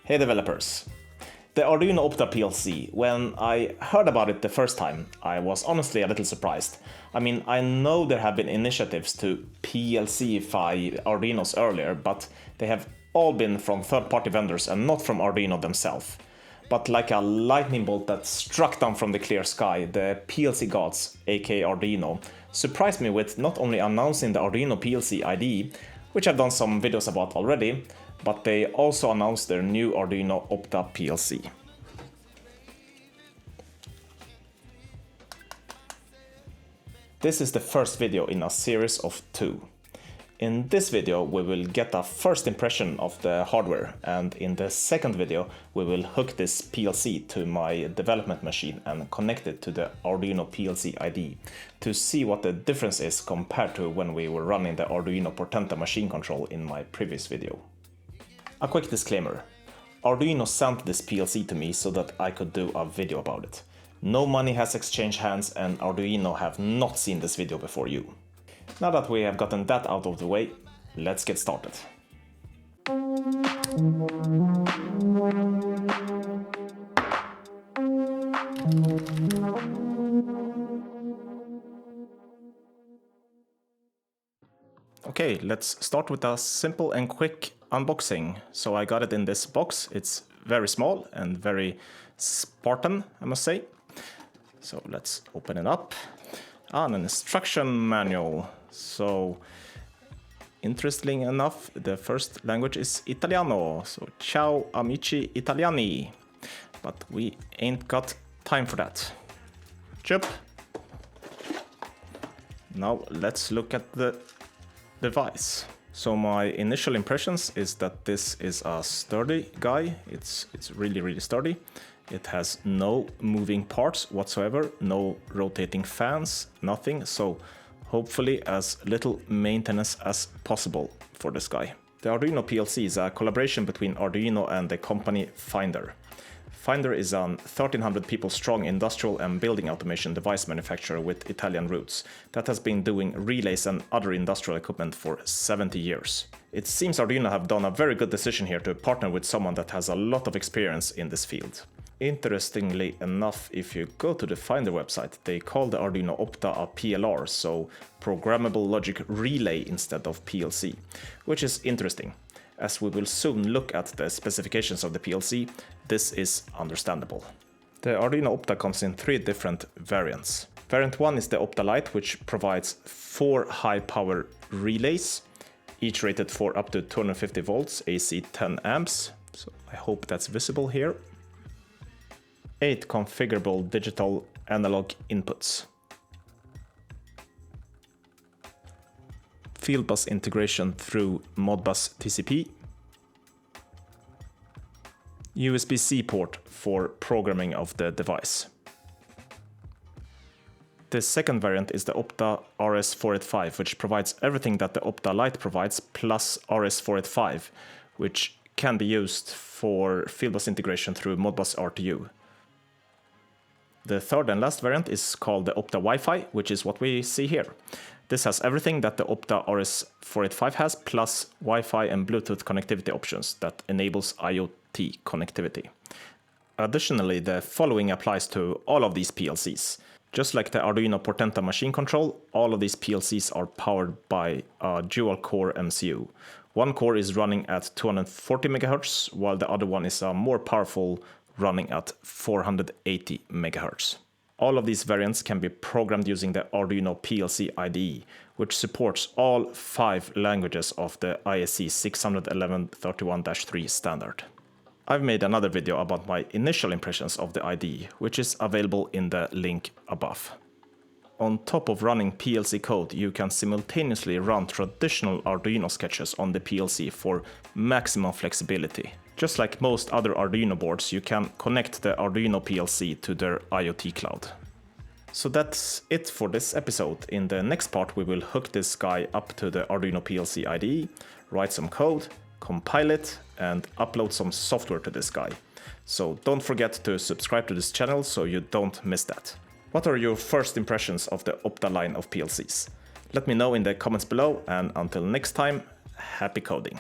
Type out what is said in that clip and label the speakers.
Speaker 1: Hey developers! The Arduino OPTA PLC, when I heard about it the first time, I was honestly a little surprised. I mean, I know there have been initiatives to PLCify Arduinos earlier, but they have all been from third-party vendors and not from Arduino themselves. But like a lightning bolt that struck down from the clear sky, the PLC gods, aka Arduino, surprised me with not only announcing the Arduino PLC IDE, which I've done some videos about already, but they also announced their new Arduino OPTA PLC. This is the first video in a series of 2. In this video we will get a first impression of the hardware, and in the second video we will hook this PLC to my development machine and connect it to the Arduino PLC IDE to see what the difference is compared to when we were running the Arduino Portenta machine control in my previous video. A quick disclaimer: Arduino sent this PLC to me so that I could do a video about it. No money has exchanged hands, and Arduino have not seen this video before you. Now that we have gotten that out of the way, let's get started. Okay, let's start with a simple and quick unboxing. So I got it in this box. It's very small and very Spartan, I must say. So let's open it up. An instruction manual. So interestingly enough, the first language is Italiano. So ciao amici italiani. But we ain't got time for that. Jump. Now let's look at the device. So my initial impressions is that this is a sturdy guy. It's really sturdy. It has no moving parts whatsoever, no rotating fans, nothing. So hopefully as little maintenance as possible for this guy. The Arduino PLC is a collaboration between Arduino and the company Finder. Finder is a 1,300 people strong industrial and building automation device manufacturer with Italian roots that has been doing relays and other industrial equipment for 70 years. It seems Arduino have done a very good decision here to partner with someone that has a lot of experience in this field. Interestingly enough, if you go to the Finder website, they call the Arduino OPTA a PLR, so Programmable Logic Relay instead of PLC, which is interesting. As we will soon look at the specifications of the PLC, this is understandable. The Arduino OPTA comes in 3 different variants. Variant 1 is the OPTA Lite, which provides 4 high-power relays, each rated for up to 250 volts, AC 10 amps, so I hope that's visible here. 8 configurable digital analog inputs. Field bus integration through Modbus TCP. USB-C port for programming of the device. The second variant is the OPTA RS485, which provides everything that the OPTA Lite provides plus RS485, which can be used for field bus integration through Modbus RTU. The third and last variant is called the OPTA WiFi, which is what we see here. This has everything that the OPTA RS485 has, plus Wi-Fi and Bluetooth connectivity options that enables IoT connectivity. Additionally, the following applies to all of these PLCs. Just like the Arduino Portenta machine control, all of these PLCs are powered by a dual-core MCU. One core is running at 240 MHz, while the other one is a more powerful running at 480 MHz. All of these variants can be programmed using the Arduino PLC IDE, which supports all 5 languages of the IEC 61131-3 standard. I've made another video about my initial impressions of the IDE, which is available in the link above. On top of running PLC code, you can simultaneously run traditional Arduino sketches on the PLC for maximum flexibility. Just like most other Arduino boards, you can connect the Arduino PLC to their IoT cloud. So that's it for this episode. In the next part we will hook this guy up to the Arduino PLC IDE, write some code, compile it, and upload some software to this guy. So don't forget to subscribe to this channel so you don't miss that. What are your first impressions of the OPTA line of PLCs? Let me know in the comments below, and until next time, happy coding!